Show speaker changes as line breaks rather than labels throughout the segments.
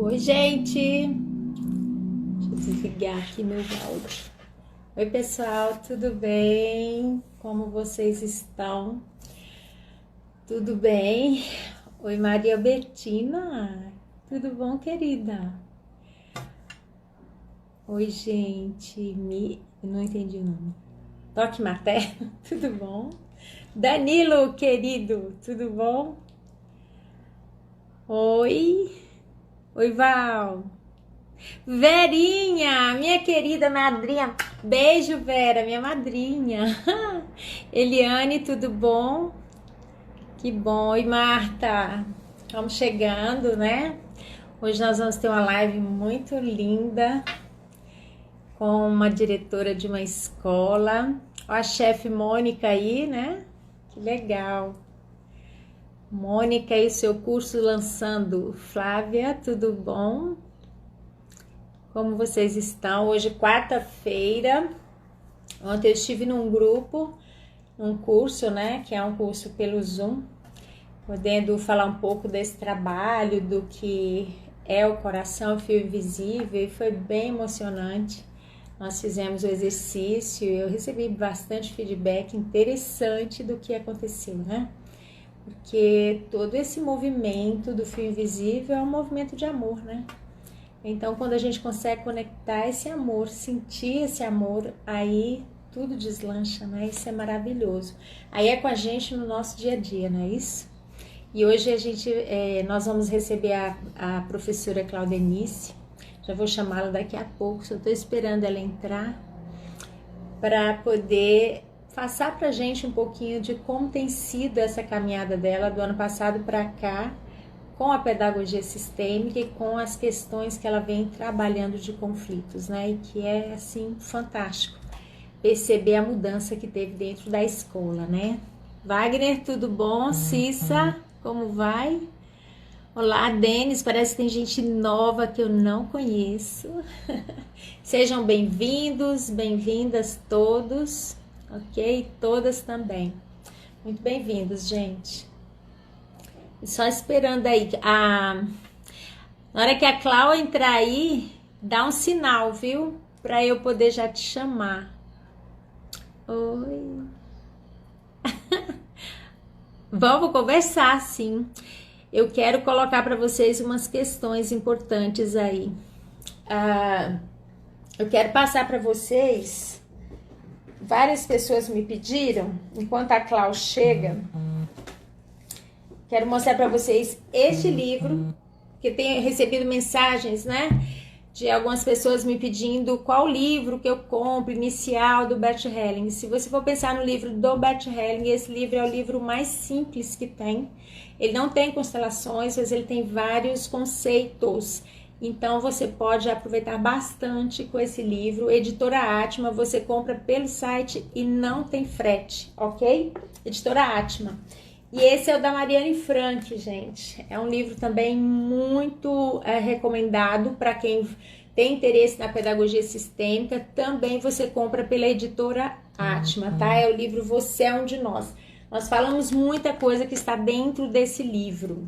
Oi, gente! Deixa eu desligar aqui meu áudio. Oi, pessoal, tudo bem? Como vocês estão? Tudo bem? Oi, Maria Betina, tudo bom, querida? Oi, gente, não entendi o nome. Toque Materno, tudo bom? Danilo, querido, tudo bom? Oi, Val. Verinha, minha querida madrinha. Beijo, Vera, minha madrinha. Eliane, tudo bom? Que bom. Oi, Marta. Estamos chegando, né? Hoje nós vamos ter uma live muito linda com uma diretora de uma escola. Ó, a chefe Mônica aí, né? Que legal. Mônica e seu curso lançando. Flávia, tudo bom? Como vocês estão? Hoje, quarta-feira. Ontem eu estive num grupo, num curso, né? Que é um curso pelo Zoom, podendo falar um pouco desse trabalho, do que é o coração, o fio invisível, e foi bem emocionante. Nós fizemos o exercício e eu recebi bastante feedback interessante do que aconteceu, né? Porque todo esse movimento do fio invisível é um movimento de amor, né? Então, quando a gente consegue conectar esse amor, sentir esse amor, aí tudo deslancha, né? Isso é maravilhoso. Aí é com a gente no nosso dia a dia, não é isso? E hoje nós vamos receber a professora Claudenice. Já vou chamá-la daqui a pouco, só estou esperando ela entrar para poder passar para a gente um pouquinho de como tem sido essa caminhada dela do ano passado para cá, com a pedagogia sistêmica e com as questões que ela vem trabalhando de conflitos, né? E que é, assim, fantástico perceber a mudança que teve dentro da escola, né? Wagner, tudo bom? Cissa, como vai? Olá, Denis, parece que tem gente nova que eu não conheço. Sejam bem-vindos, bem-vindas todos, ok? Todas também. Muito bem-vindos, gente. Só esperando aí. Na hora que a Cláudia entrar aí, dá um sinal, viu? Para eu poder já te chamar. Oi. Vamos conversar, sim. Eu quero colocar para vocês umas questões importantes aí. Eu quero passar para vocês. Várias pessoas me pediram, enquanto a Cláudia chega, quero mostrar para vocês este livro, que tenho recebido mensagens, né? De algumas pessoas me pedindo qual livro que eu compro, inicial do Bert Helling. Se você for pensar no livro do Bert Helling, esse livro é o livro mais simples que tem. Ele não tem constelações, mas ele tem vários conceitos. Então você pode aproveitar bastante com esse livro. Editora Atma, você compra pelo site e não tem frete, ok? Editora Atma. E esse é o da Mariane Frank, gente. É um livro também muito recomendado para quem tem interesse na pedagogia sistêmica. Também você compra pela editora Atma, tá? É o livro Você é um de Nós. Nós falamos muita coisa que está dentro desse livro.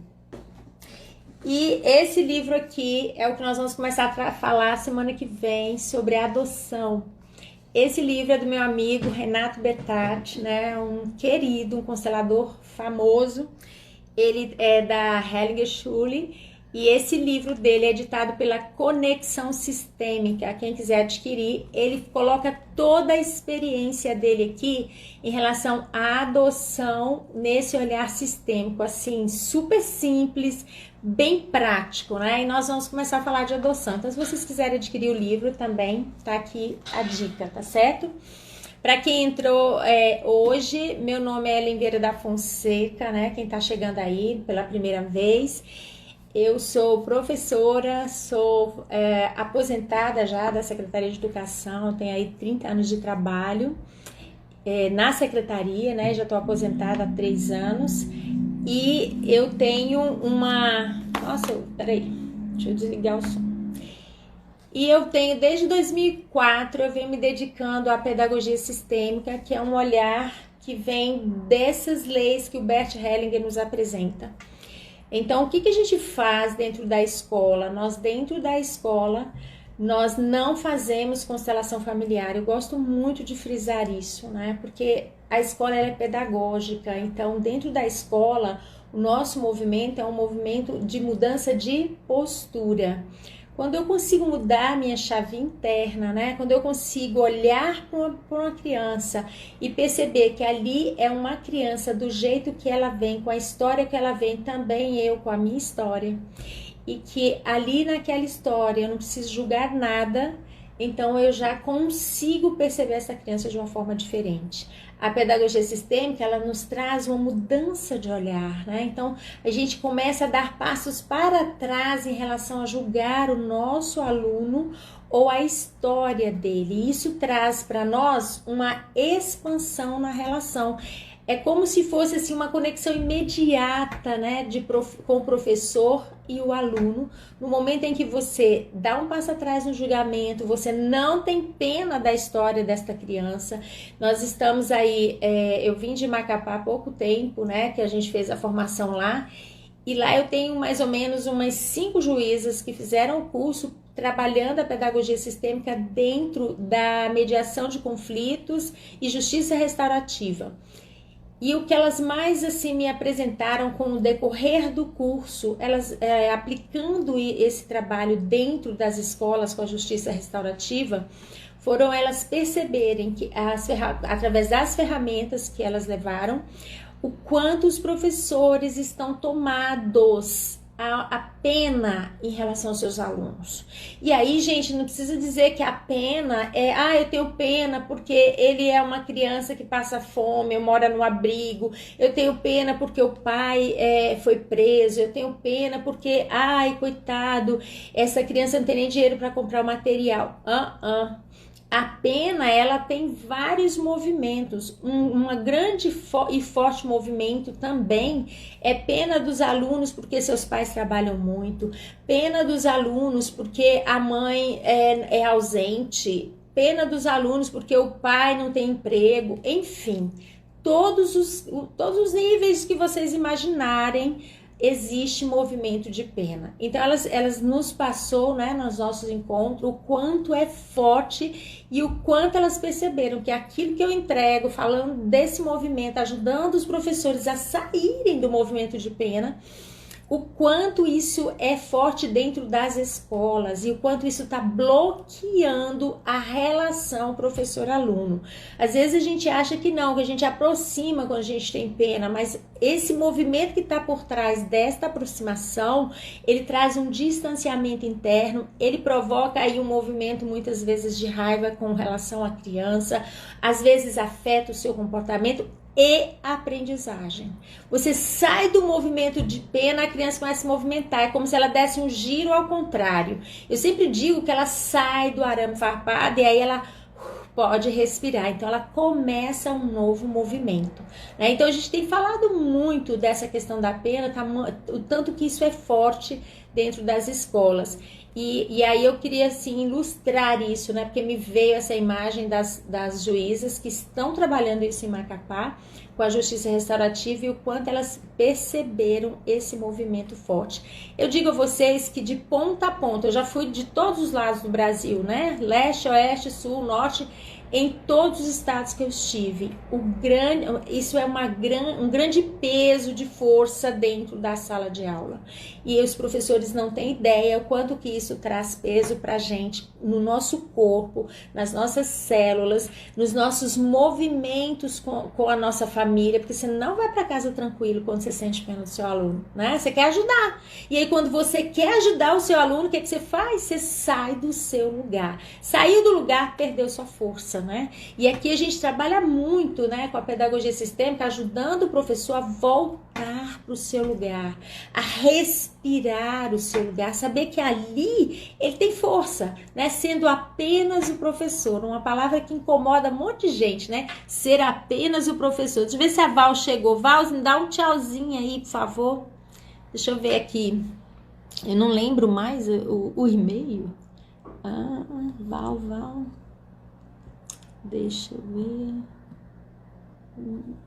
E esse livro aqui é o que nós vamos começar a falar semana que vem sobre a adoção. Esse livro é do meu amigo Renato Betatti, né? Um querido, um constelador famoso. Ele é da Hellinger Schule e esse livro dele é editado pela Conexão Sistêmica. Quem quiser adquirir, ele coloca toda a experiência dele aqui em relação à adoção nesse olhar sistêmico, assim, super simples, bem prático, né? E nós vamos começar a falar de adoção. Então, se vocês quiserem adquirir o livro também, tá aqui a dica, tá certo? Para quem entrou hoje, meu nome é Ellen Vieira da Fonseca, né? Quem tá chegando aí pela primeira vez. Eu sou professora, sou aposentada já da Secretaria de Educação, tenho aí 30 anos de trabalho na secretaria, né? Já estou aposentada há 3 anos. E eu tenho uma... Nossa, peraí, deixa eu desligar o som. E eu tenho, desde 2004, eu venho me dedicando à pedagogia sistêmica, que é um olhar que vem dessas leis que o Bert Hellinger nos apresenta. Então, o que que a gente faz dentro da escola? Dentro da escola, nós não fazemos constelação familiar. Eu gosto muito de frisar isso, né? Porque a escola ela é pedagógica. Então, dentro da escola, o nosso movimento é um movimento de mudança de postura. Quando eu consigo mudar a minha chave interna, né? Quando eu consigo olhar para uma criança e perceber que ali é uma criança do jeito que ela vem, com a história que ela vem, também eu com a minha história, e que ali naquela história eu não preciso julgar nada, então eu já consigo perceber essa criança de uma forma diferente. A pedagogia sistêmica, ela nos traz uma mudança de olhar, né? Então, a gente começa a dar passos para trás em relação a julgar o nosso aluno ou a história dele. E isso traz para nós uma expansão na relação. É como se fosse assim, uma conexão imediata, né, com o professor e o aluno. No momento em que você dá um passo atrás no julgamento, você não tem pena da história desta criança. Nós estamos aí, eu vim de Macapá há pouco tempo, né, que a gente fez a formação lá. E lá eu tenho mais ou menos umas 5 juízas que fizeram o curso trabalhando a pedagogia sistêmica dentro da mediação de conflitos e justiça restaurativa. E o que elas mais assim me apresentaram com o decorrer do curso, elas aplicando esse trabalho dentro das escolas com a justiça restaurativa, foram elas perceberem que através das ferramentas que elas levaram, o quanto os professores estão tomados a pena em relação aos seus alunos. E aí, gente, não precisa dizer que a pena é, eu tenho pena porque ele é uma criança que passa fome, eu moro no abrigo, eu tenho pena porque o pai foi preso, eu tenho pena porque, coitado, essa criança não tem nem dinheiro para comprar o material. A pena, ela tem vários movimentos. Uma grande e forte movimento também é pena dos alunos porque seus pais trabalham muito, pena dos alunos porque a mãe é ausente, pena dos alunos porque o pai não tem emprego, enfim, todos os níveis que vocês imaginarem, existe movimento de pena. Então elas nos passou, né, nos nossos encontros, o quanto é forte e o quanto elas perceberam que aquilo que eu entrego, falando desse movimento, ajudando os professores a saírem do movimento de pena, o quanto isso é forte dentro das escolas e o quanto isso está bloqueando a relação professor-aluno. Às vezes a gente acha que não, que a gente aproxima quando a gente tem pena, mas esse movimento que está por trás desta aproximação, ele traz um distanciamento interno, ele provoca aí um movimento muitas vezes de raiva com relação à criança, às vezes afeta o seu comportamento e aprendizagem. Você sai do movimento de pena, a criança começa a se movimentar, é como se ela desse um giro ao contrário. Eu sempre digo que ela sai do arame farpado e aí ela pode respirar, então ela começa um novo movimento, né? Então a gente tem falado muito dessa questão da pena, o tanto que isso é forte dentro das escolas. E aí eu queria assim ilustrar isso, né? Porque me veio essa imagem das juízas que estão trabalhando isso em Macapá com a justiça restaurativa e o quanto elas perceberam esse movimento forte. Eu digo a vocês que de ponta a ponta, eu já fui de todos os lados do Brasil, né? Leste, oeste, sul, norte, em todos os estados que eu estive. Isso é um grande peso de força dentro da sala de aula. E os professores não têm ideia o quanto que isso traz peso pra gente, no nosso corpo, nas nossas células, nos nossos movimentos com a nossa família, porque você não vai para casa tranquilo quando você sente pena do seu aluno, né? Você quer ajudar. E aí quando você quer ajudar o seu aluno, o que você faz? Você sai do seu lugar. Saiu do lugar, perdeu sua força, né? E aqui a gente trabalha muito, né, com a pedagogia sistêmica, ajudando o professor a voltar para o seu lugar, a respirar o seu lugar, saber que ali ele tem força, né? Sendo apenas o professor, uma palavra que incomoda um monte de gente, né? Ser apenas o professor. Deixa eu ver se a Val chegou. Val, me dá um tchauzinho aí, por favor. Deixa eu ver aqui. Eu não lembro mais o e-mail. Val. Deixa eu ver.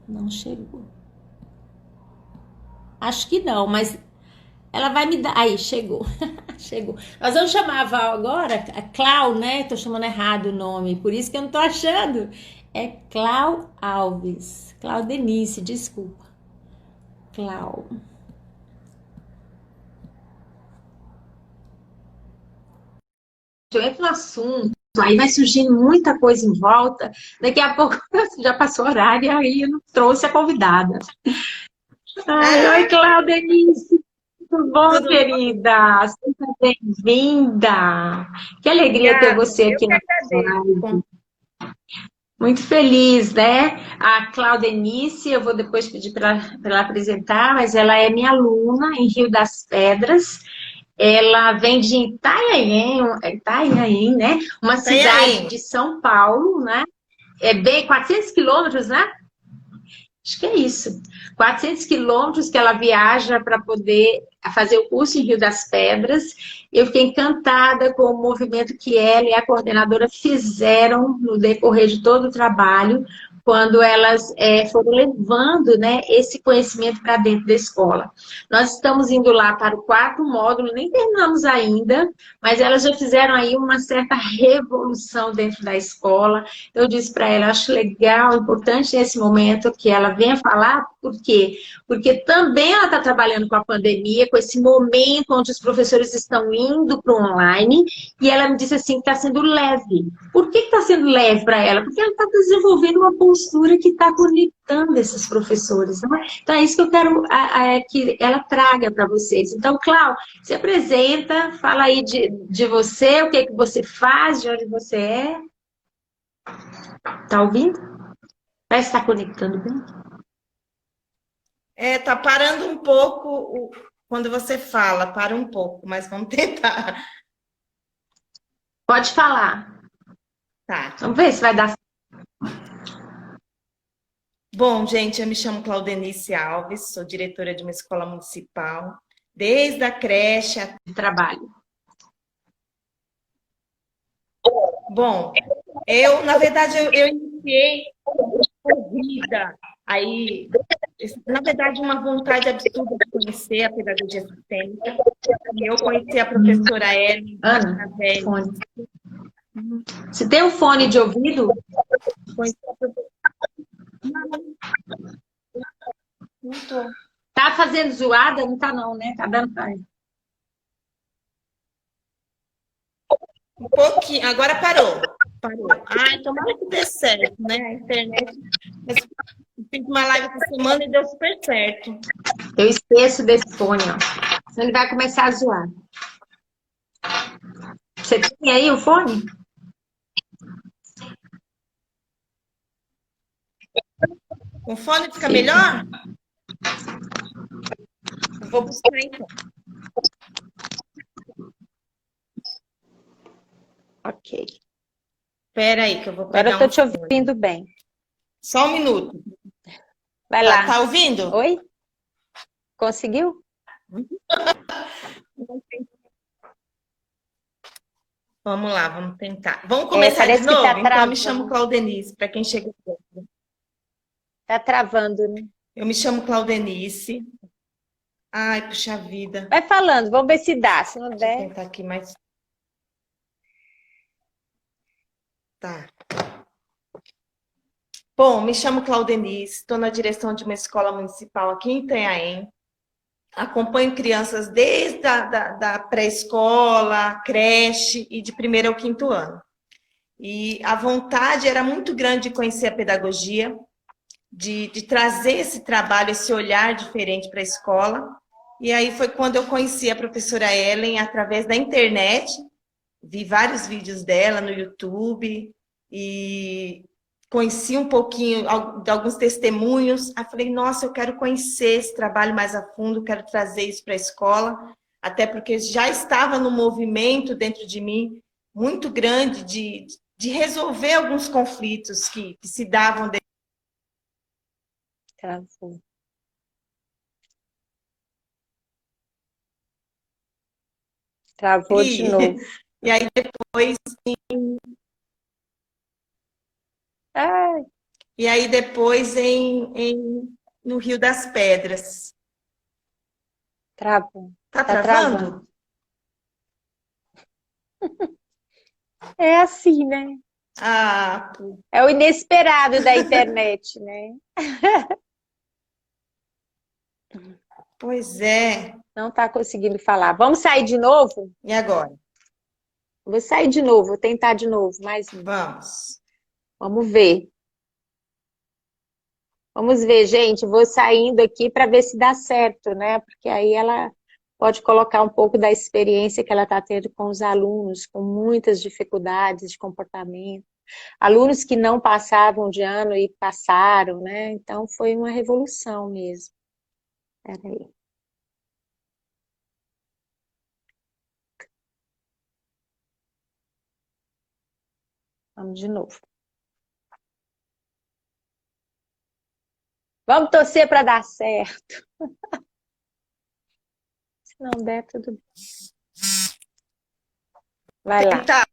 Não chegou. Acho que não, mas Ela vai me dar. Aí, chegou. Chegou. Nós vamos chamar a Val agora, a Clau, né? Tô chamando errado o nome, por isso que eu não tô achando. É Clau Alves. Clau Denise, desculpa. Clau. Eu entro no assunto, aí vai surgindo muita coisa em volta. Daqui a pouco já passou o horário, e aí eu não trouxe a convidada. Ai, oi,
Ah,
Cláudia Denise. Tudo bom,
tudo bom?
querida? Seja bem-vinda. Que alegria ter
Obrigada.
você
Eu
aqui
que
na
agradeço.
live. Muito feliz, né? A Cláudia Denise, eu vou depois pedir para ela apresentar, mas ela é minha aluna em Rio das Pedras. Ela vem de Itanhaém, né? Uma
Tem
cidade
aí.
de São Paulo, né? É bem 400 quilômetros, né? Acho que é isso. 400 quilômetros que ela viaja para poder fazer o curso em Rio das Pedras. Eu fiquei encantada com o movimento que ela e a coordenadora fizeram no decorrer de todo o trabalho, quando elas foram levando, né, esse conhecimento para dentro da escola. Nós estamos indo lá para o quarto módulo, nem terminamos ainda, mas elas já fizeram aí uma certa revolução dentro da escola. Eu disse para ela, acho legal, importante nesse momento que ela venha falar, por quê? Porque também ela está trabalhando com a pandemia, com esse momento onde os professores estão indo para o online, e ela me disse assim que está sendo leve. Por que está sendo leve para ela? Porque ela está desenvolvendo uma postura que está conectando esses professores. Né? Então é isso que eu quero que ela traga para vocês. Então, Cláudia, se apresenta, fala aí de você, o que, que você faz, de onde você é. Tá ouvindo? Parece que está conectando bem.
Tá parando um pouco quando você fala, para um pouco, mas vamos tentar.
Pode falar.
Tá.
Vamos ver se vai dar
Bom, gente, eu me chamo Claudenice Alves, sou diretora de uma escola municipal, desde a creche.
trabalho.
Bom, na verdade, eu iniciei corrida, aí, na verdade, uma vontade absurda de conhecer a pedagogia sistêmica. E eu conheci a professora Ellen
Ana,
através.
fone. Você tem um fone de ouvido?
Conheci a professora. Não tô.
Tá fazendo zoada? Não tá não, né? Tá dando pra...
Um pouquinho. Agora parou. Parou. Ai, tomara que dê certo, né? A internet. Mas fiz uma live essa semana e deu super certo.
Eu esqueço desse fone, ó. Senão ele vai começar a zoar. Você tem aí o fone?
Com fone fica
Fica.
melhor? Eu vou buscar então.
Ok.
Espera aí que eu vou
Agora eu
pegar
tô
um
te
fone.
ouvindo bem.
Só um minuto.
Vai
Tá,
lá.
tá ouvindo?
Oi? Conseguiu?
Vamos lá, vamos tentar. Vamos começar de
Parece que tá
novo? Então, eu me chamo
travando.
Claudenice, para quem chegou.
Tá travando, né?
Eu me chamo Claudenice. Ai, puxa vida.
Vai falando, vamos ver se dá. Se não
Deixa eu
der,
tentar aqui mais. Tá. Bom, me chamo Claudenice, estou na direção de uma escola municipal aqui em Itanhaém. Acompanho crianças desde da pré-escola, creche e de primeiro ao quinto ano. E a vontade era muito grande de conhecer a pedagogia, de trazer esse trabalho, esse olhar diferente para a escola. E aí foi quando eu conheci a professora Ellen através da internet, vi vários vídeos dela no YouTube e conheci um pouquinho de alguns testemunhos. Aí falei, nossa, eu quero conhecer esse trabalho mais a fundo, quero trazer isso para a escola, até porque já estava no movimento dentro de mim muito grande de resolver alguns conflitos que se davam dentro.
travou. Travou de novo.
E aí depois,
Ai,
e aí depois no Rio das Pedras.
travou.
Tá
Tá
travando?
travando. É assim, né?
Ah,
É o inesperado da internet, né?
pois é.
Não tá conseguindo falar. Vamos sair de novo?
E agora?
Vou sair de novo, vou tentar de novo, mais um.
Vamos.
Vamos ver. Vamos ver, gente. Vou saindo aqui para ver se dá certo, né? Porque aí ela pode colocar um pouco da experiência que ela está tendo com os alunos, com muitas dificuldades de comportamento. Alunos que não passavam de ano e passaram, né? Então foi uma revolução mesmo. Peraí. Vamos de novo. Vamos torcer para dar certo. Se não der, tudo bem. Vai lá.
Tentar.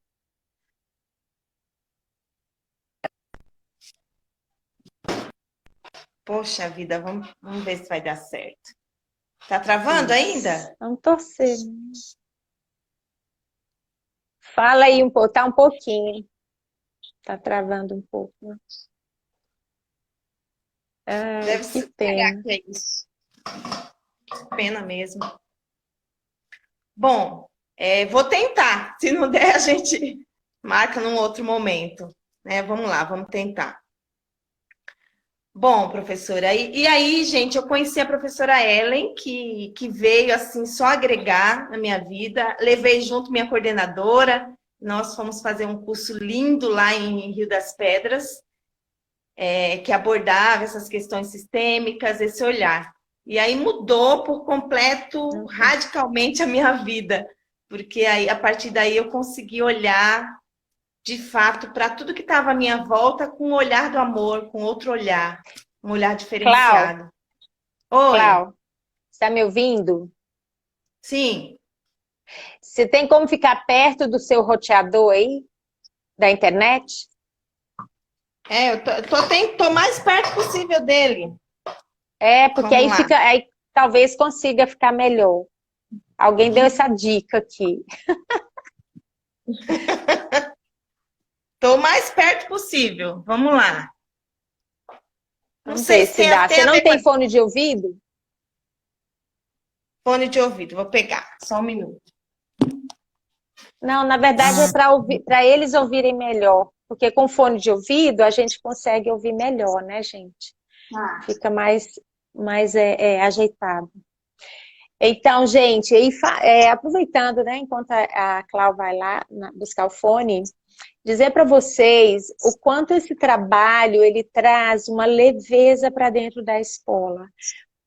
Poxa vida, vamos ver se vai dar certo. Tá travando
Isso.
ainda?
Vamos torcer, né? Fala aí um pouco, tá um pouquinho. Tá travando um pouco, né? Ai,
Deve
que
ser. Será
pena.
que é isso? Pena mesmo. Bom, vou tentar. Se não der, a gente marca num outro momento, né? Vamos lá, vamos tentar. Bom, professora, e aí, gente, eu conheci a professora Ellen, que veio assim só agregar na minha vida. Levei junto minha coordenadora, nós fomos fazer um curso lindo lá em Rio das Pedras, que abordava essas questões sistêmicas, esse olhar. E aí mudou por completo,
Uhum.
radicalmente a minha vida, porque aí a partir daí eu consegui olhar de fato para tudo que estava à minha volta com o olhar do amor, com outro olhar, um olhar
Clau,
diferenciado. Oi,
Clau, está me ouvindo?
sim,
Você tem como ficar perto do seu roteador aí, da internet?
tô mais perto possível dele.
É, porque
Vamos
aí
lá.
fica, aí talvez consiga ficar melhor. Alguém deu essa dica aqui.
Tô mais perto possível. Vamos lá. Não
Vamos
sei
ver
se
se dá.
tem
Você
a
não
ver com
tem fone de ouvido?
fone de ouvido. Vou pegar, só um minuto.
Não, na verdade é para ouvir, para eles ouvirem melhor, porque com fone de ouvido a gente consegue ouvir melhor, né, gente?
Tá.
Fica mais ajeitado. Então, gente, aí, aproveitando, né, enquanto a Clau vai lá buscar o fone, dizer para vocês o quanto esse trabalho ele traz uma leveza para dentro da escola.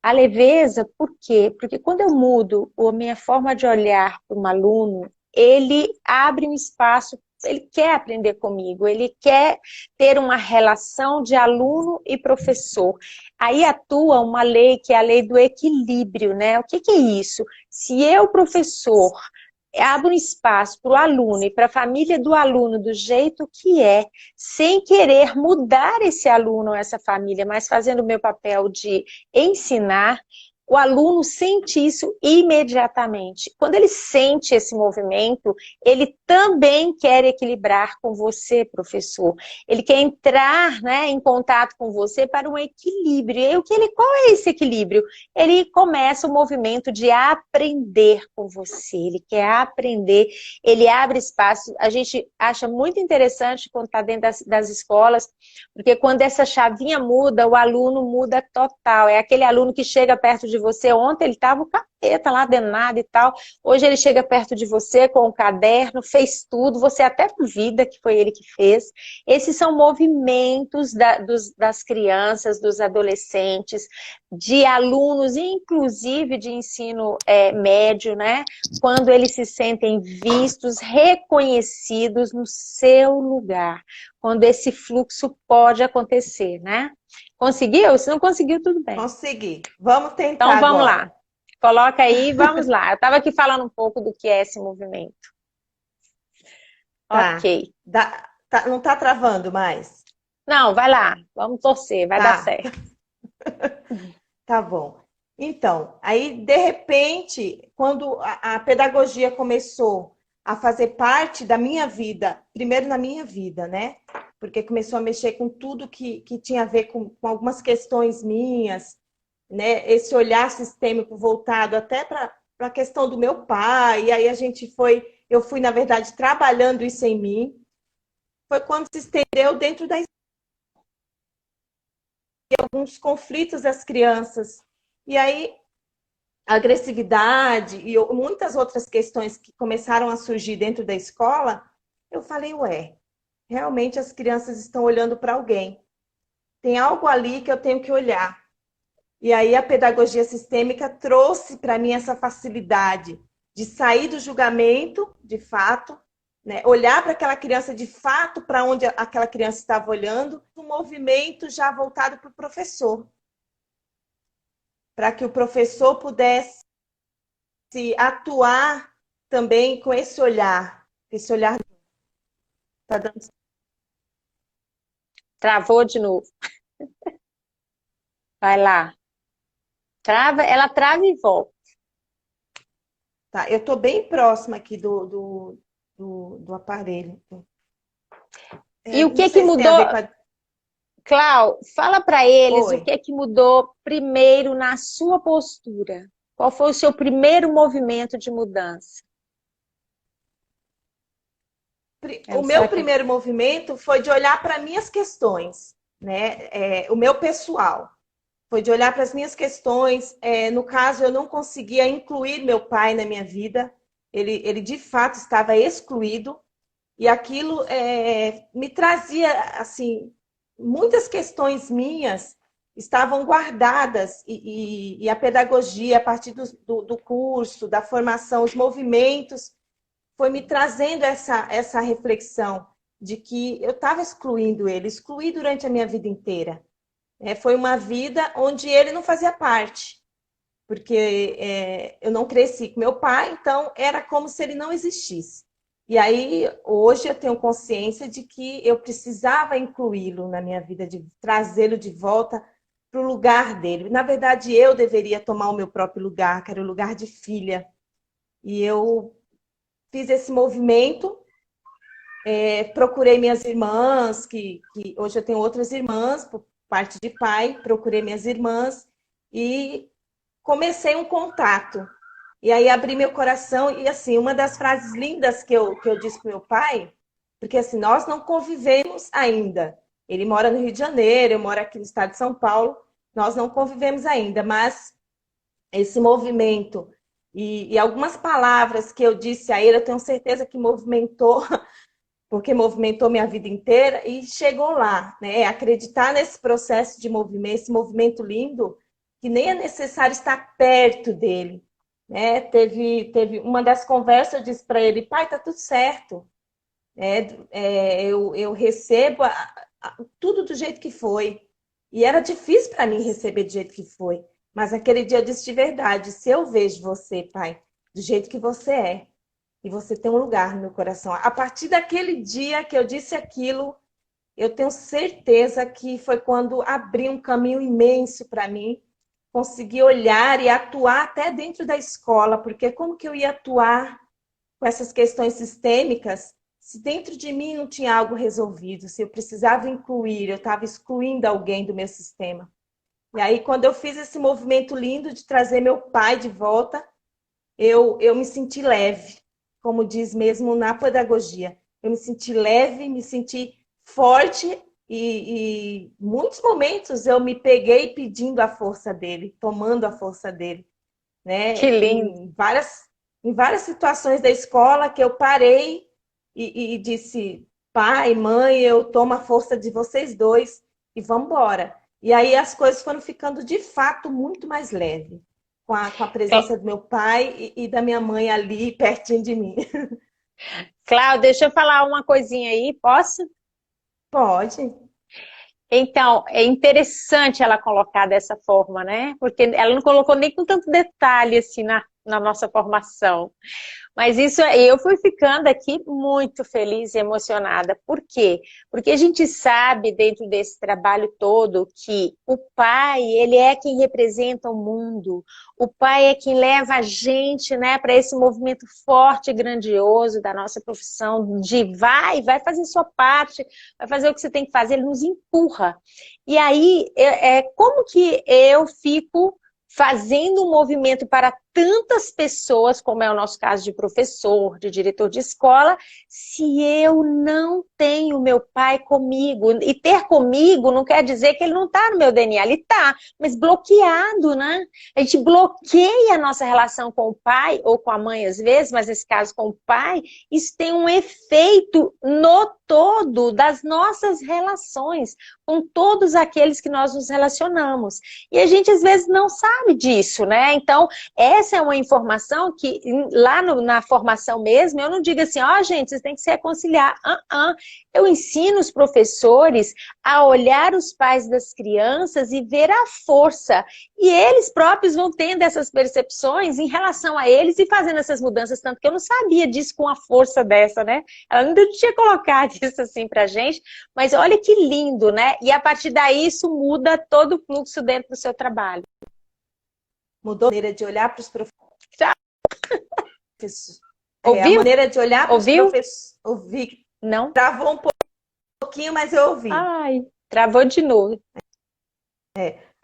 A leveza, por quê? Porque quando eu mudo a minha forma de olhar para um aluno, ele abre um espaço, ele quer aprender comigo, ele quer ter uma relação de aluno e professor. Aí atua uma lei que é a lei do equilíbrio, né? O que que é isso? Se eu, professor, abro um espaço para o aluno e para a família do aluno do jeito que é, sem querer mudar esse aluno ou essa família, mas fazendo o meu papel de ensinar, o aluno sente isso imediatamente. Quando ele sente esse movimento, ele também quer equilibrar com você, professor. Ele quer entrar, né, em contato com você para um equilíbrio. E qual é esse equilíbrio? Ele começa o movimento de aprender com você, ele quer aprender, ele abre espaço. A gente acha muito interessante quando está dentro das escolas, porque quando essa chavinha muda, o aluno muda total. É aquele aluno que chega perto de você, ontem ele estava o capeta lá danado e tal, hoje ele chega perto de você com o caderno, fez tudo, você até duvida que foi ele que fez. Esses são movimentos das crianças, dos adolescentes, de alunos, inclusive de ensino médio, né? Quando eles se sentem vistos, reconhecidos no seu lugar, quando esse fluxo pode acontecer, né? Conseguiu? Se não conseguiu, tudo bem.
Consegui. Vamos tentar
Então vamos
agora.
lá. Coloca aí, vamos lá. Eu estava aqui falando um pouco do que é esse movimento.
Tá.
Ok.
Não tá travando mais?
Não, vai lá. Vamos torcer, vai dar
Tá,
certo.
tá bom. Então, aí, de repente, quando a pedagogia começou a fazer parte da minha vida, primeiro na minha vida, né? Porque começou a mexer com tudo que tinha a ver com algumas questões minhas, né? Esse olhar sistêmico voltado até para a questão do meu pai, e aí eu fui, na verdade, trabalhando isso em mim. Foi quando se estendeu dentro da alguns conflitos das crianças. E aí a agressividade e muitas outras questões que começaram a surgir dentro da escola, eu falei, ué, realmente as crianças estão olhando para alguém. Tem algo ali que eu tenho que olhar. E aí a pedagogia sistêmica trouxe para mim essa facilidade de sair do julgamento, de fato, né? Olhar para aquela criança de fato para onde aquela criança estava olhando, um movimento já voltado para o professor, para que o professor pudesse atuar também com esse olhar. Esse olhar tá dando.
Travou de novo. Vai lá. Trava, ela trava e volta.
Tá, eu estou bem próxima aqui do aparelho.
E o
Não
que que
sei se tem a
mudou?
ver com a.
Clau, fala para eles o
Oi.
que que mudou primeiro na sua postura. Qual foi o seu primeiro movimento de mudança?
O
Será
meu
que...
primeiro movimento foi de olhar para minhas questões, né? O meu pessoal. Foi de olhar para as minhas questões. No caso, eu não conseguia incluir meu pai na minha vida. Ele de fato estava excluído. E aquilo me trazia, assim, muitas questões minhas estavam guardadas. E a pedagogia, a partir do curso, da formação, os movimentos, foi me trazendo essa reflexão de que eu estava excluindo ele, excluí durante a minha vida inteira. Foi uma vida onde ele não fazia parte, porque eu não cresci com meu pai, então era como se ele não existisse. E aí, hoje, eu tenho consciência de que eu precisava incluí-lo na minha vida, de trazê-lo de volta para o lugar dele. Na verdade, eu deveria tomar o meu próprio lugar, que era o lugar de filha. E eu fiz esse movimento, procurei minhas irmãs, que hoje eu tenho outras irmãs, por parte de pai, procurei minhas irmãs e comecei um contato. E aí abri meu coração e, assim, uma das frases lindas que eu disse para meu pai, porque, assim, nós não convivemos ainda. Ele mora no Rio de Janeiro, eu moro aqui no estado de São Paulo, nós não convivemos ainda, mas esse movimento e algumas palavras que eu disse a ele, eu tenho certeza que movimentou, porque movimentou minha vida inteira e chegou lá, né? Acreditar nesse processo de movimento, esse movimento lindo, que nem é necessário estar perto dele, né? Teve uma das conversas, eu disse para ele, pai, tá tudo certo, eu recebo tudo do jeito que foi. E era difícil para mim receber do jeito que foi. Mas aquele dia eu disse de verdade, se eu vejo você, pai, do jeito que você é, e você tem um lugar no meu coração. A partir daquele dia que eu disse aquilo, eu tenho certeza que foi quando abri um caminho imenso para mim, conseguir olhar e atuar até dentro da escola, porque como que eu ia atuar com essas questões sistêmicas se dentro de mim não tinha algo resolvido, se eu precisava incluir, eu estava excluindo alguém do meu sistema. E aí, quando eu fiz esse movimento lindo de trazer meu pai de volta, eu me senti leve, como diz mesmo na pedagogia. Eu me senti leve, me senti forte e muitos momentos eu me peguei pedindo a força dele, tomando a força dele, né?
Que lindo.
Em várias situações da escola que eu parei e disse, pai, mãe, eu tomo a força de vocês dois e vamos embora. E aí as coisas foram ficando de fato muito mais leves com a presença do meu pai e da minha mãe ali pertinho de mim.
Cláudia, deixa eu falar uma coisinha aí, posso?
Pode.
Então, é interessante ela colocar dessa forma, né? Porque ela não colocou nem com tanto detalhe assim na nossa formação. Mas isso eu fui ficando aqui muito feliz e emocionada. Por quê? Porque a gente sabe dentro desse trabalho todo que o pai, ele é quem representa o mundo. O pai é quem leva a gente, né, para esse movimento forte e grandioso da nossa profissão de vai fazer sua parte, vai fazer o que você tem que fazer, ele nos empurra. E aí, como que eu fico fazendo um movimento para tantas pessoas, como é o nosso caso de professor, de diretor de escola, se eu não tenho meu pai comigo? E ter comigo não quer dizer que ele não está no meu DNA, ele está, mas bloqueado, né? A gente bloqueia a nossa relação com o pai, ou com a mãe às vezes, mas nesse caso com o pai, isso tem um efeito no todo das nossas relações, com todos aqueles que nós nos relacionamos. E a gente às vezes não sabe disso, né? Então, essa é uma informação que lá na formação mesmo, eu não digo assim, ó, gente, vocês têm que se reconciliar. Eu ensino os professores a olhar os pais das crianças e ver a força. E eles próprios vão tendo essas percepções em relação a eles e fazendo essas mudanças, tanto que eu não sabia disso com a força dessa, né? Ela não tinha colocado isso assim pra gente, mas olha que lindo, né? E a partir daí isso muda todo o fluxo dentro do seu trabalho.
Mudou a maneira de olhar para os professores.
Ouviu?
A maneira de olhar para os professores.
Ouvi. Não?
Travou um pouquinho, mas eu ouvi.
Ai, travou de novo.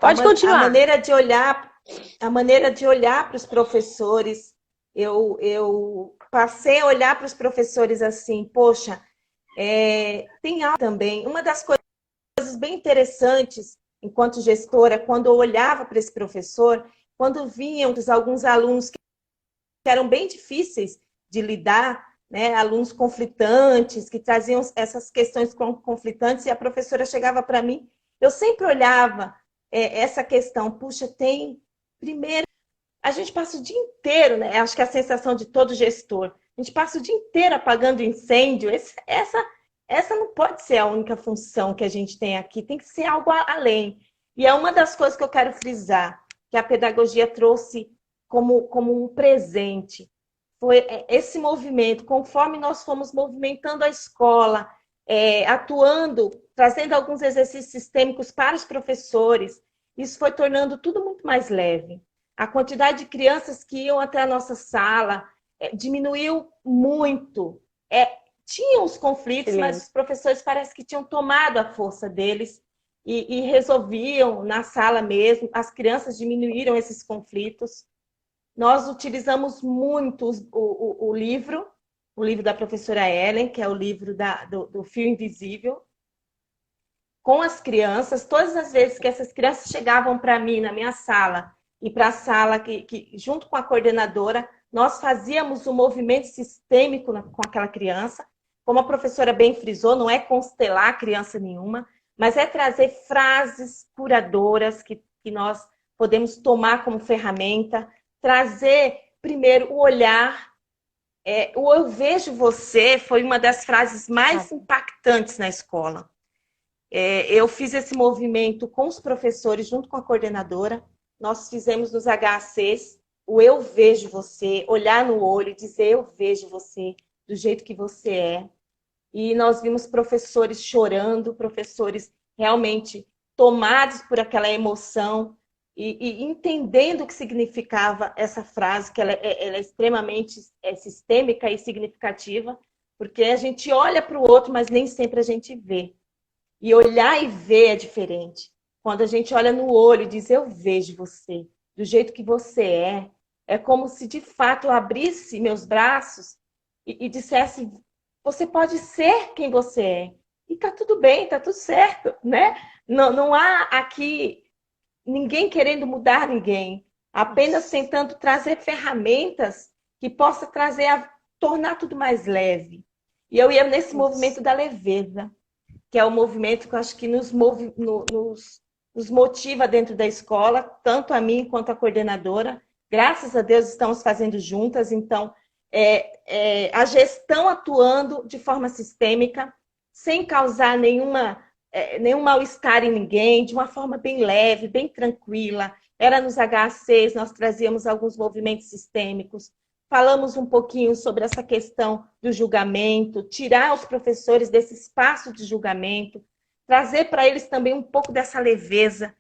Pode continuar.
A maneira de olhar para os professores, eu passei a olhar para os professores assim, poxa, tem algo também. Uma das coisas bem interessantes, enquanto gestora, quando eu olhava para esse professor, quando vinham alguns alunos que eram bem difíceis de lidar, né? Alunos conflitantes, que traziam essas questões conflitantes, e a professora chegava para mim, eu sempre olhava essa questão, puxa, primeiro, a gente passa o dia inteiro, né? Acho que é a sensação de todo gestor, a gente passa o dia inteiro apagando incêndio, essa não pode ser a única função que a gente tem aqui, tem que ser algo além. E é uma das coisas que eu quero frisar, que a pedagogia trouxe como um presente. Foi esse movimento, conforme nós fomos movimentando a escola, atuando, trazendo alguns exercícios sistêmicos para os professores, isso foi tornando tudo muito mais leve. A quantidade de crianças que iam até a nossa sala diminuiu muito. Tinham os conflitos, mas os professores parece que tinham tomado a força deles e resolviam na sala mesmo. As crianças diminuíram esses conflitos. Nós utilizamos muito o livro da professora Ellen, que é o livro do Fio Invisível, com as crianças. Todas as vezes que essas crianças chegavam para mim, na minha sala, e para a sala, que junto com a coordenadora, nós fazíamos um movimento sistêmico com aquela criança. Como a professora bem frisou, não é constelar criança nenhuma, mas é trazer frases curadoras que nós podemos tomar como ferramenta, trazer, primeiro, o olhar. O eu vejo você foi uma das frases mais impactantes na escola. Eu fiz esse movimento com os professores, junto com a coordenadora. Nós fizemos nos HACs o eu vejo você, olhar no olho e dizer eu vejo você do jeito que você é. E nós vimos professores chorando, professores realmente tomados por aquela emoção, e entendendo o que significava essa frase, que ela é extremamente sistêmica e significativa, porque a gente olha para o outro, mas nem sempre a gente vê. E olhar e ver é diferente. Quando a gente olha no olho e diz, eu vejo você, do jeito que você é como se de fato eu abrisse meus braços e dissesse, você pode ser quem você é. E tá tudo bem, tá tudo certo, né? Não há aqui ninguém querendo mudar ninguém, apenas tentando trazer ferramentas que possa tornar tudo mais leve. E eu ia nesse movimento da leveza, que é o movimento que eu acho que nos motiva dentro da escola, tanto a mim quanto a coordenadora. Graças a Deus estamos fazendo juntas, então a gestão atuando de forma sistêmica, sem causar nenhum mal-estar em ninguém, de uma forma bem leve, bem tranquila, era nos HACs, nós trazíamos alguns movimentos sistêmicos, falamos um pouquinho sobre essa questão do julgamento, tirar os professores desse espaço de julgamento, trazer para eles também um pouco dessa leveza,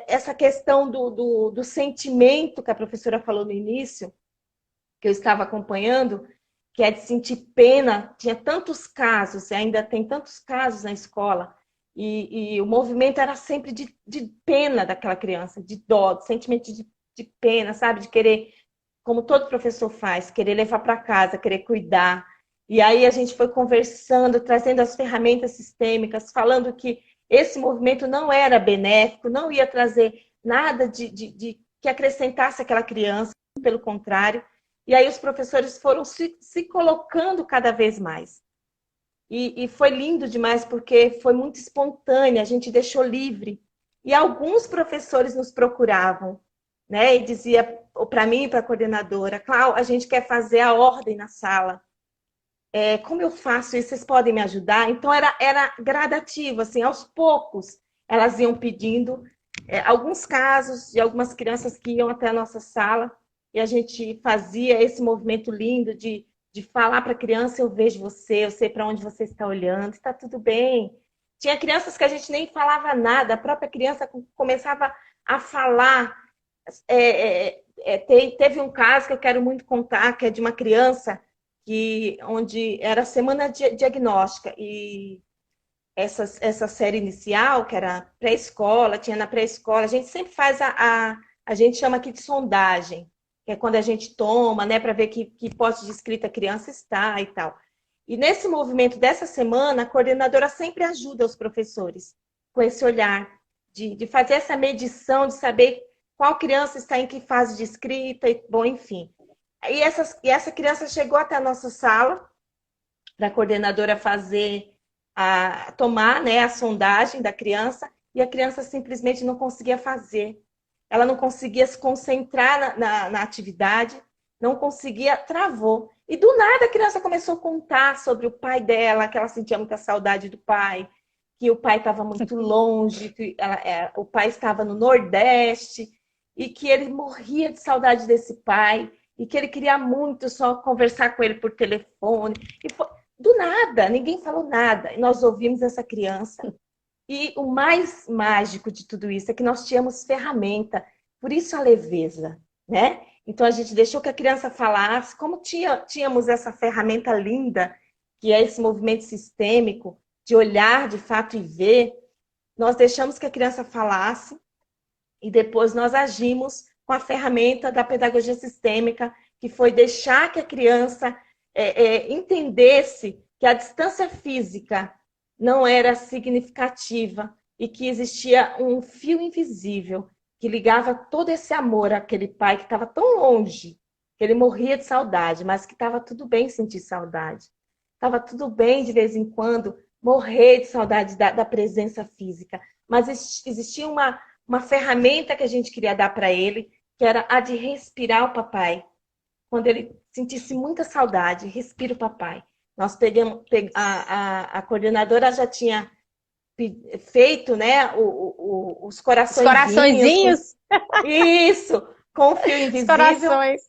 essa questão do sentimento que a professora falou no início, que eu estava acompanhando, que é de sentir pena. Tinha tantos casos, ainda tem tantos casos na escola, e o movimento era sempre de pena daquela criança, de dó, de sentimento de pena, sabe? De querer, como todo professor faz, querer levar para casa, querer cuidar. E aí a gente foi conversando, trazendo as ferramentas sistêmicas, falando que esse movimento não era benéfico, não ia trazer nada de que acrescentasse aquela criança, pelo contrário. E aí os professores foram se colocando cada vez mais. E foi lindo demais, porque foi muito espontâneo, a gente deixou livre. E alguns professores nos procuravam, né? E dizia para mim e para a coordenadora: Clau, a gente quer fazer a ordem na sala. Como eu faço isso? Vocês podem me ajudar? Então era gradativo, assim, aos poucos elas iam pedindo alguns casos de algumas crianças que iam até a nossa sala, e a gente fazia esse movimento lindo de falar para a criança: eu vejo você, eu sei para onde você está olhando, está tudo bem. Tinha crianças que a gente nem falava nada, a própria criança começava a falar. Teve um caso que eu quero muito contar, que é de uma criança onde era semana diagnóstica, e essa série inicial, que era pré-escola, tinha na pré-escola, a gente sempre faz a gente chama aqui de sondagem, que é quando a gente toma, né, para ver que posse de escrita a criança está e tal. E nesse movimento dessa semana, a coordenadora sempre ajuda os professores com esse olhar de fazer essa medição, de saber qual criança está em que fase de escrita, e, bom, enfim. E essa criança chegou até a nossa sala, para a coordenadora tomar, né, a sondagem da criança, e a criança simplesmente não conseguia fazer. Ela não conseguia se concentrar na atividade, não conseguia, travou. E do nada a criança começou a contar sobre o pai dela, que ela sentia muita saudade do pai, que o pai estava muito longe, que o pai estava no Nordeste, e que ele morria de saudade desse pai, e que ele queria muito só conversar com ele por telefone. E do nada, ninguém falou nada. E nós ouvimos essa criança. E o mais mágico de tudo isso é que nós tínhamos ferramenta, por isso a leveza, né? Então a gente deixou que a criança falasse, como tínhamos essa ferramenta linda, que é esse movimento sistêmico, de olhar de fato e ver, nós deixamos que a criança falasse, e depois nós agimos com a ferramenta da pedagogia sistêmica, que foi deixar que a criança entendesse que a distância física não era significativa e que existia um fio invisível que ligava todo esse amor àquele pai que estava tão longe, que ele morria de saudade, mas que estava tudo bem sentir saudade. Estava tudo bem, de vez em quando, morrer de saudade da presença física. Mas existia uma ferramenta que a gente queria dar para ele, que era a de respirar o papai. Quando ele sentisse muita saudade, respira o papai. Nós pegamos, a coordenadora já tinha feito, né, os coraçõezinhos. Isso, com o fio invisível. Os
corações.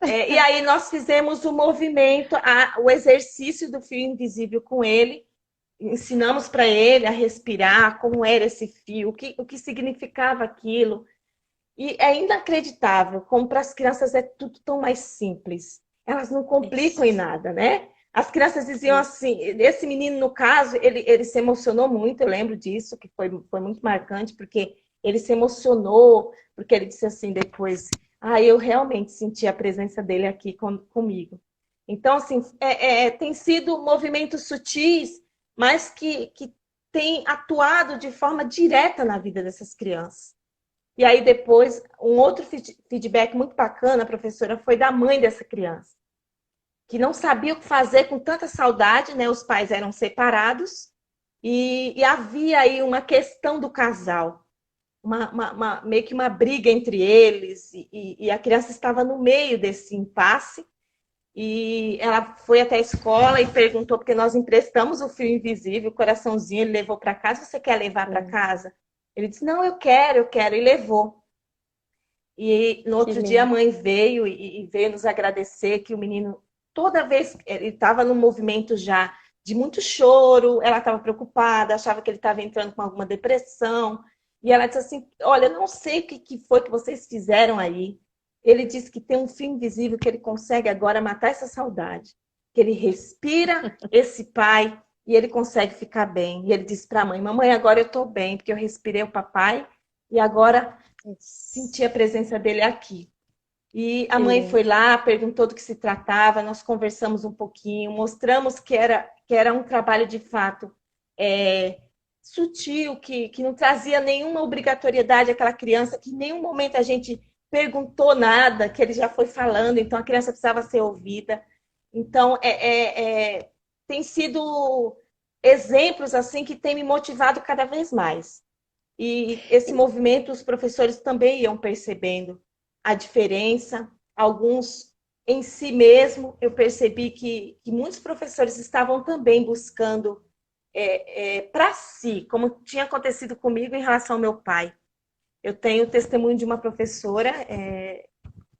E aí nós fizemos o movimento, o exercício do fio invisível com ele. Ensinamos para ele a respirar, como era esse fio, o que significava aquilo. E é inacreditável como para as crianças é tudo tão mais simples. Elas não complicam em nada, né? As crianças diziam assim, esse menino, no caso, ele se emocionou muito, eu lembro disso, que foi muito marcante, porque ele se emocionou, porque ele disse assim depois: eu realmente senti a presença dele aqui comigo. Então, assim, tem sido movimentos sutis, mas que tem atuado de forma direta na vida dessas crianças. E aí depois, um outro feedback muito bacana, professora, foi da mãe dessa criança, que não sabia o que fazer com tanta saudade, né? Os pais eram separados e havia aí uma questão do casal, meio que uma briga entre eles, e a criança estava no meio desse impasse. E ela foi até a escola e perguntou, porque nós emprestamos o fio invisível, o coraçãozinho, ele levou para casa. Você quer levar para casa? Ele disse: não, eu quero, e levou. E no
Que
outro dia a
lindo.
mãe veio e veio nos agradecer que o menino, toda vez, ele estava num movimento já de muito choro, ela estava preocupada, achava que ele estava entrando com alguma depressão. E ela disse assim: Olha, eu não sei o que foi que vocês fizeram aí. Ele disse que tem um fio invisível que ele consegue agora matar essa saudade. Que ele respira esse pai e ele consegue ficar bem. E ele disse para a mãe: Mamãe, agora eu estou bem, porque eu respirei o papai e agora senti a presença dele aqui. E a
Que
mãe
lindo.
foi lá, perguntou do que se tratava, nós conversamos um pouquinho, mostramos que era um trabalho de fato sutil, que não trazia nenhuma obrigatoriedade àquela criança, que em nenhum momento a gente perguntou nada, que ele já foi falando, então a criança precisava ser ouvida. Então, tem sido exemplos assim que tem me motivado cada vez mais. E esse movimento, os professores também iam percebendo a diferença. Alguns em si mesmo, eu percebi que muitos professores estavam também buscando para si, como tinha acontecido comigo em relação ao meu pai. Eu tenho o testemunho de uma professora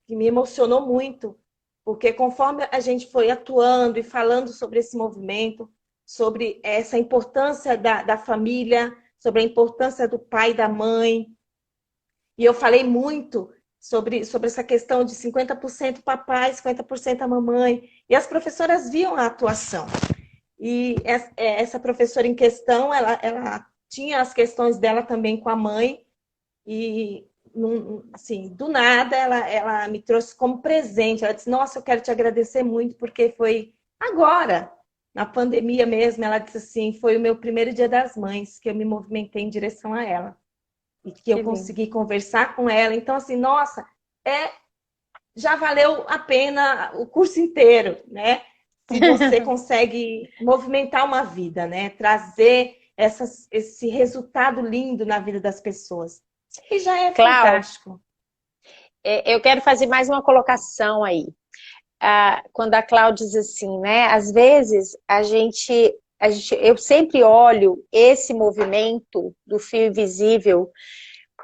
que me emocionou muito, porque conforme a gente foi atuando e falando sobre esse movimento, sobre essa importância da família, sobre a importância do pai e da mãe, e eu falei muito sobre essa questão de 50% papai, 50% a mamãe, e as professoras viam a atuação. E essa professora em questão, ela tinha as questões dela também com a mãe, e assim, do nada ela me trouxe como presente. Ela disse: Nossa, eu quero te agradecer muito, porque foi agora, na pandemia mesmo. Ela disse assim: Foi o meu primeiro Dia das Mães que eu me movimentei em direção a ela e que eu
Que lindo.
consegui conversar com ela. Então, assim, nossa, já valeu a pena o curso inteiro, né? Se você consegue movimentar uma vida, né? Trazer esse resultado lindo na vida das pessoas. Isso aí já é
Clau,
fantástico.
eu quero fazer mais uma colocação aí. Quando a Cláudia diz assim, né? Às vezes eu sempre olho esse movimento do fio invisível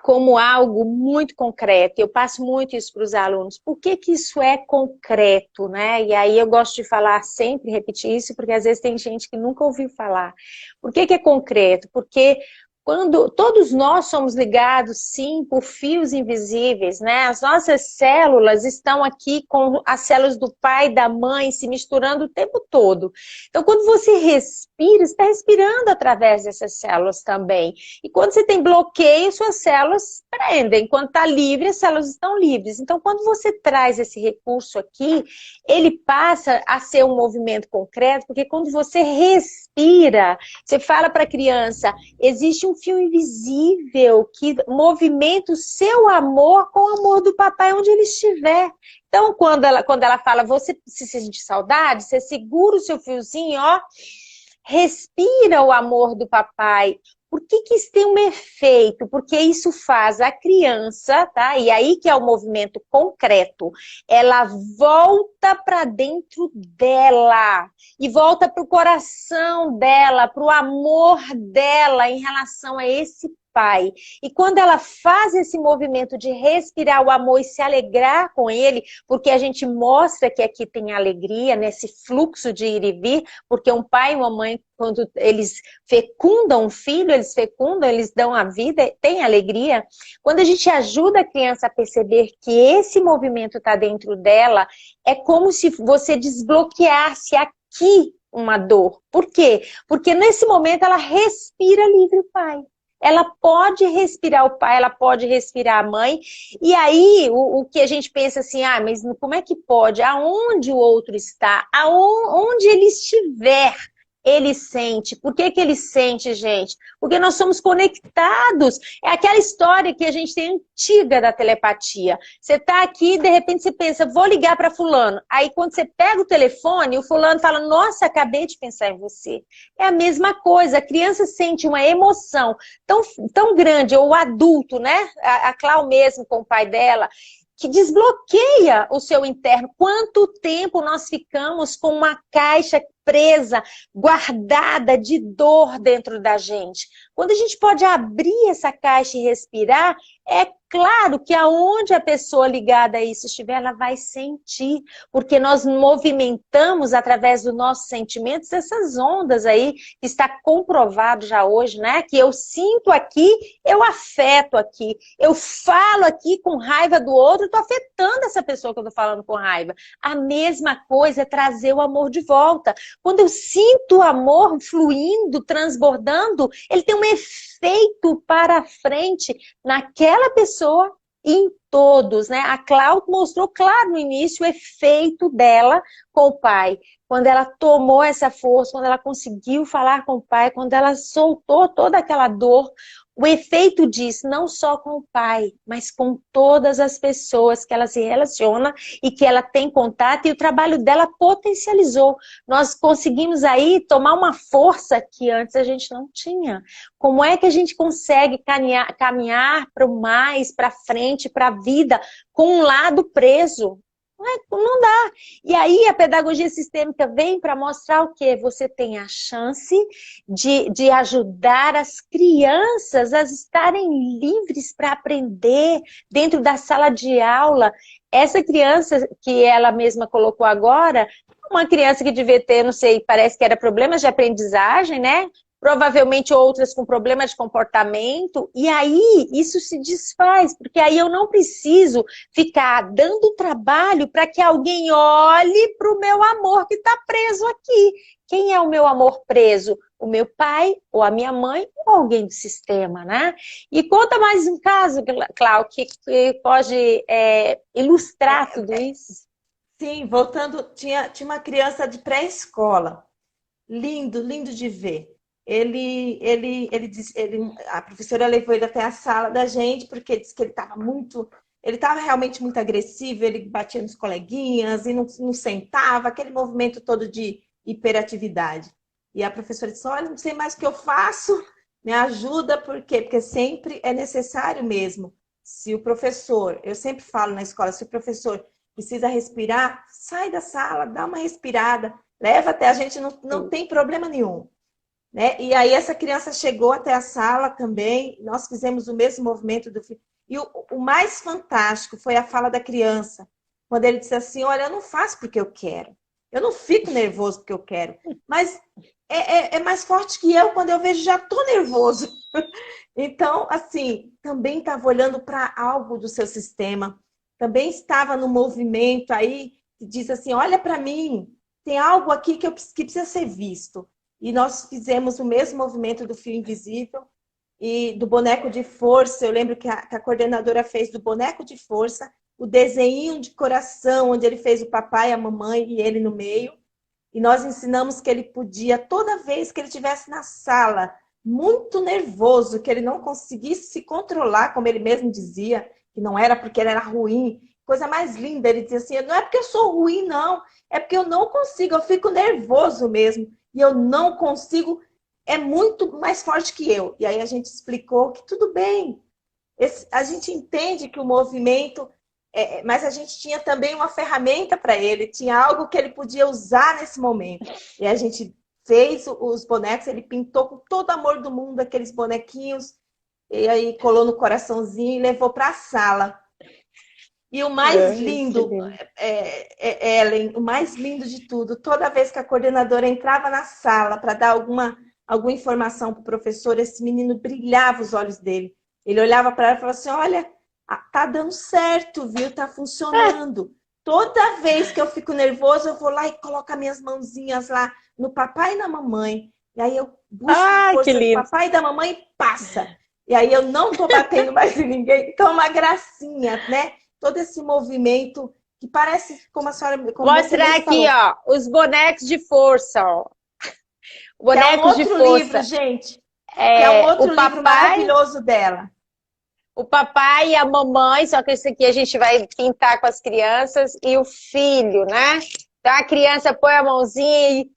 como algo muito concreto. Eu passo muito isso para os alunos. Por que que isso é concreto, né? E aí eu gosto de falar sempre, repetir isso, porque às vezes tem gente que nunca ouviu falar. Por que que é concreto? Porque quando todos nós somos ligados, sim, por fios invisíveis, né? As nossas células estão aqui com as células do pai e da mãe se misturando o tempo todo. Então, quando você respira, você está respirando através dessas células também. E quando você tem bloqueio, suas células prendem. Quando está livre, as células estão livres. Então, quando você traz esse recurso aqui, ele passa a ser um movimento concreto, porque quando você respira, você fala para a criança, existe um fio invisível que movimenta o seu amor com o amor do papai onde ele estiver. Então, quando ela fala, você se sente saudade, você segura o seu fiozinho, ó, respira o amor do papai. Por que que isso tem um efeito? Porque isso faz a criança, tá? E aí que é o movimento concreto, ela volta para dentro dela e volta para o coração dela, para o amor dela em relação a esse pai. E quando ela faz esse movimento de respirar o amor e se alegrar com ele, porque a gente mostra que aqui tem alegria, nesse fluxo de ir e vir, porque um pai e uma mãe, quando eles fecundam um filho, eles fecundam, eles dão a vida, tem alegria. Quando a gente ajuda a criança a perceber que esse movimento está dentro dela, é como se você desbloqueasse aqui uma dor. Por quê? Porque nesse momento ela respira livre o pai. Ela pode respirar o pai, ela pode respirar a mãe, e aí o que a gente pensa assim, mas como é que pode? Aonde o outro está? Aonde ele estiver, ele sente. Por que que ele sente, gente? Porque nós somos conectados. É aquela história que a gente tem antiga da telepatia. Você está aqui, de repente você pensa, vou ligar para fulano. Aí quando você pega o telefone, o fulano fala, nossa, acabei de pensar em você. É a mesma coisa, a criança sente uma emoção tão grande, ou o adulto, né? A Clau mesmo com o pai dela, que desbloqueia o seu interno. Quanto tempo nós ficamos com uma caixa presa, guardada de dor dentro da gente. Quando a gente pode abrir essa caixa e respirar, é claro que aonde a pessoa ligada a isso estiver, ela vai sentir, porque nós movimentamos através dos nossos sentimentos essas ondas aí, que está comprovado já hoje, né? Que eu sinto aqui, eu afeto aqui, eu falo aqui com raiva do outro, estou afetando essa pessoa que eu estou falando com raiva. A mesma coisa é trazer o amor de volta. Quando eu sinto o amor fluindo, transbordando, ele tem um efeito para frente naquela pessoa e em todos, né? A Cláudia mostrou claro no início o efeito dela com o pai. Quando ela tomou essa força, quando ela conseguiu falar com o pai, quando ela soltou toda aquela dor, o efeito disso, não só com o pai, mas com todas as pessoas que ela se relaciona e que ela tem contato, e o trabalho dela potencializou. Nós conseguimos aí tomar uma força que antes a gente não tinha. Como é que a gente consegue caminhar para o mais, para frente, para a vida, com um lado preso? Não dá. E aí a pedagogia sistêmica vem para mostrar o quê? Você tem a chance de ajudar as crianças a estarem livres para aprender dentro da sala de aula. Essa criança que ela mesma colocou agora, uma criança que devia ter, não sei, parece que era problemas de aprendizagem, né? Provavelmente outras com problemas de comportamento, e aí isso se desfaz, porque aí eu não preciso ficar dando trabalho para que alguém olhe para o meu amor que está preso aqui. Quem é o meu amor preso? O meu pai, ou a minha mãe, ou alguém do sistema, né? E conta mais um caso, Cláudia, que pode ilustrar tudo isso.
Sim, voltando, tinha uma criança de pré-escola, lindo, lindo de ver. A professora levou ele até a sala da gente, porque disse que ele estava realmente muito agressivo, ele batia nos coleguinhas e não sentava, aquele movimento todo de hiperatividade. E a professora disse, olha, não sei mais o que eu faço, me ajuda, por quê? Porque sempre é necessário mesmo. Se o professor, eu sempre falo na escola, se o professor precisa respirar, sai da sala, dá uma respirada, leva até a gente, não tem problema nenhum. Né? E aí essa criança chegou até a sala também, nós fizemos o mesmo movimento do filho. E o mais fantástico foi a fala da criança, quando ele disse assim, olha, eu não faço porque eu quero, eu não fico nervoso porque eu quero, mas é mais forte que eu, quando eu vejo já estou nervoso. Então, assim, também estava olhando para algo do seu sistema, também estava no movimento aí, que diz assim, olha para mim, tem algo aqui que precisa ser visto. E nós fizemos o mesmo movimento do fio invisível e do boneco de força. Eu lembro que a coordenadora fez do boneco de força o desenho de coração, onde ele fez o papai, a mamãe e ele no meio. E nós ensinamos que ele podia, toda vez que ele estivesse na sala, muito nervoso, que ele não conseguisse se controlar, como ele mesmo dizia, que não era porque ele era ruim. Coisa mais linda, ele dizia assim, não é porque eu sou ruim, não. É porque eu não consigo, eu fico nervoso mesmo. E eu não consigo, é muito mais forte que eu. E aí a gente explicou que tudo bem. A gente entende que o movimento... mas a gente tinha também uma ferramenta para ele. Tinha algo que ele podia usar nesse momento. E a gente fez os bonecos, ele pintou com todo o amor do mundo aqueles bonequinhos. E aí colou no coraçãozinho e levou para a sala. E o mais lindo, Ellen, o mais lindo de tudo, toda vez que a coordenadora entrava na sala para dar alguma informação para o professor, esse menino brilhava os olhos dele. Ele olhava para ela e falava assim, olha, tá dando certo, viu? Tá funcionando. Toda vez que eu fico nervoso, eu vou lá e coloco as minhas mãozinhas lá no papai e na mamãe. E aí eu busco a força do papai e da mamãe e passa. E aí eu não tô batendo mais em ninguém. Então é uma gracinha, né? Todo esse movimento que parece como a senhora...
Mostrar aqui, ó, os bonecos de força, ó.
Bonecos de força. Livro, gente. É um outro livro maravilhoso dela.
O papai e a mamãe, só que esse aqui a gente vai pintar com as crianças, e o filho, né? Então a criança põe a mãozinha e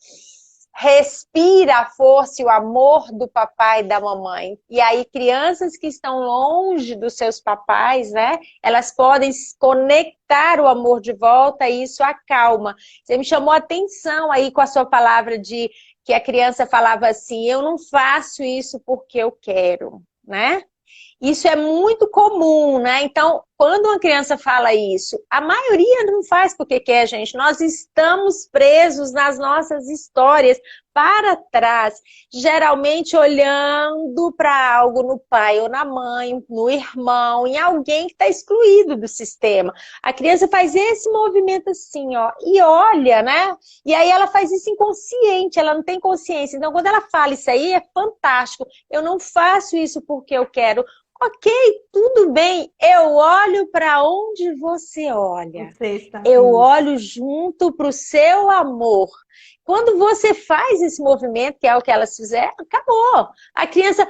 respira a força e o amor do papai e da mamãe. E aí, crianças que estão longe dos seus papais, né? Elas podem conectar o amor de volta e isso acalma. Você me chamou a atenção aí com a sua palavra de que a criança falava assim: eu não faço isso porque eu quero, né? Isso é muito comum, né? Então, quando uma criança fala isso, a maioria não faz porque quer, gente. Nós estamos presos nas nossas histórias para trás, geralmente olhando para algo no pai ou na mãe, no irmão, em alguém que está excluído do sistema. A criança faz esse movimento assim, ó, e olha, né? E aí ela faz isso inconsciente, ela não tem consciência. Então, quando ela fala isso aí, é fantástico. Eu não faço isso porque eu quero. Ok, tudo bem. Eu olho para onde você olha.
Você está.
Eu olho junto para o seu amor. Quando você faz esse movimento, que é o que elas fizeram, acabou. A criança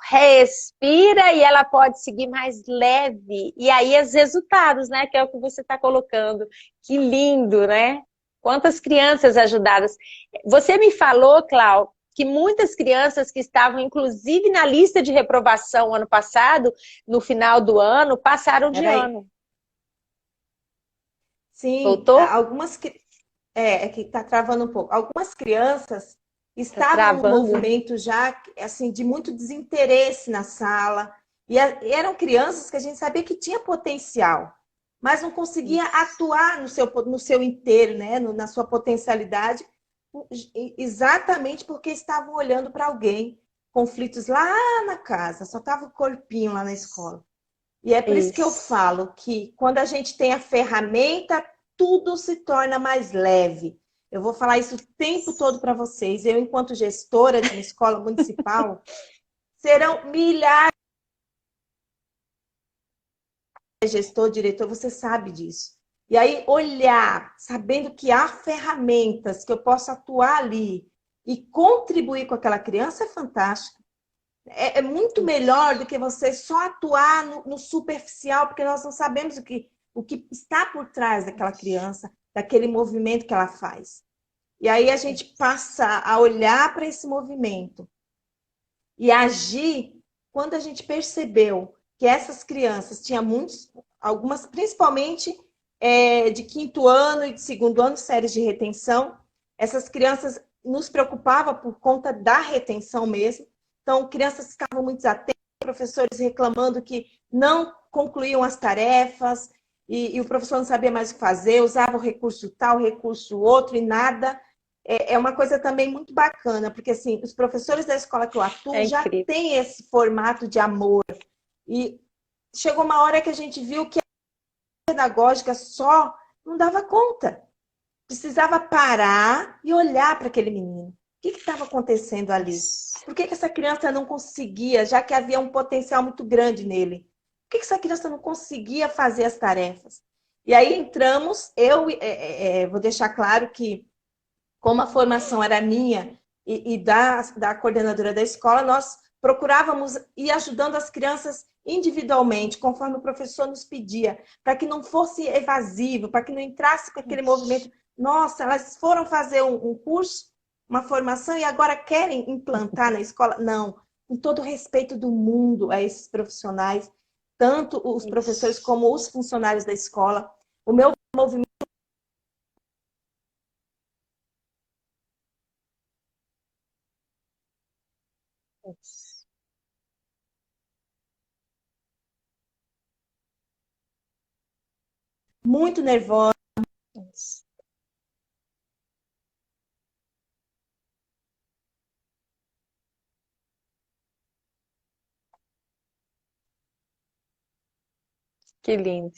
respira e ela pode seguir mais leve. E aí, os resultados, né? Que é o que você está colocando. Que lindo, né? Quantas crianças ajudadas. Você me falou, Cláudia, que muitas crianças que estavam, inclusive, na lista de reprovação ano passado, no final do ano, passaram de
Peraí.
ano.
Sim,
Voltou?
algumas é que está travando um pouco. Algumas crianças
Tá
estavam no
travando.
movimento já assim de muito desinteresse na sala e eram crianças que a gente sabia que tinha potencial, mas não conseguia atuar no seu inteiro, né, na sua potencialidade, exatamente porque estavam olhando para alguém. Conflitos lá na casa, só tava o corpinho lá na escola. E é por isso que eu
Isso.
falo que quando a gente tem a ferramenta, tudo se torna mais leve. Eu vou falar isso o tempo todo para vocês. Eu, enquanto gestora de uma escola municipal, serão milhares de gestor, diretor, você sabe disso. E aí, olhar, sabendo que há ferramentas que eu posso atuar ali e contribuir com aquela criança é fantástico. É muito melhor do que você só atuar no superficial, porque nós não sabemos o que está por trás daquela criança, daquele movimento que ela faz. E aí a gente passa a olhar para esse movimento e agir quando a gente percebeu que essas crianças tinham muitos, algumas principalmente de quinto ano e de segundo ano, séries de retenção. Essas crianças nos preocupavam por conta da retenção mesmo. Então, crianças ficavam muito desatentas, professores reclamando que não concluíam as tarefas e o professor não sabia mais o que fazer, usava o recurso tal, o recurso outro e nada. É uma coisa também muito bacana, porque assim, os professores da escola que eu atuo já têm esse formato de amor. E chegou uma hora que a gente viu que a pedagógica só não dava conta. Precisava parar e olhar para aquele menino. O que estava acontecendo ali? Por que essa criança não conseguia, já que havia um potencial muito grande nele? Por que essa criança não conseguia fazer as tarefas? E aí entramos, eu vou deixar claro que, como a formação era minha e da coordenadora da escola, nós procurávamos ir ajudando as crianças individualmente, conforme o professor nos pedia, para que não fosse evasivo, para que não entrasse com aquele movimento. Nossa, elas foram fazer um curso, uma formação, e agora querem implantar na escola? Não, com todo o respeito do mundo a esses profissionais, tanto os professores como os funcionários da escola. O meu movimento muito nervosa.
Que lindo.